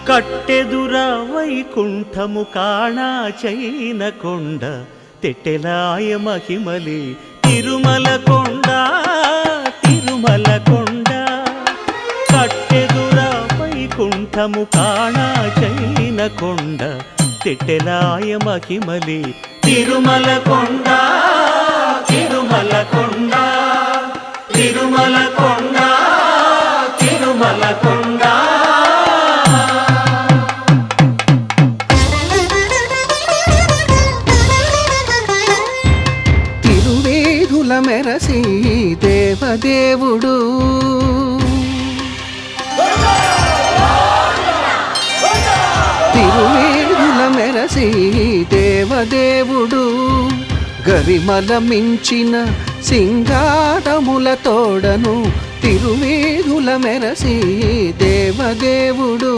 కట్టెదుర వైకుంఠము కాణా చైన కొండ తెట్టెలాయ మహిమలి తిరుమల కొండ తిరుమల కొండ కట్టెదుర వైకుంఠము కాణా చైన కొండ తెట్టెలాయ మహిమలి తిరుమల కొండ తిరుమల కొండ తిరుమల కొండ తిరుమల కొండ తిరువేధుల మెరసి దేవదేవుడు తిరువేధుల మెరసి దేవదేవుడు గరిమల మించిన సింగారముల తోడను తిరువేధుల మెరసి దేవదేవుడు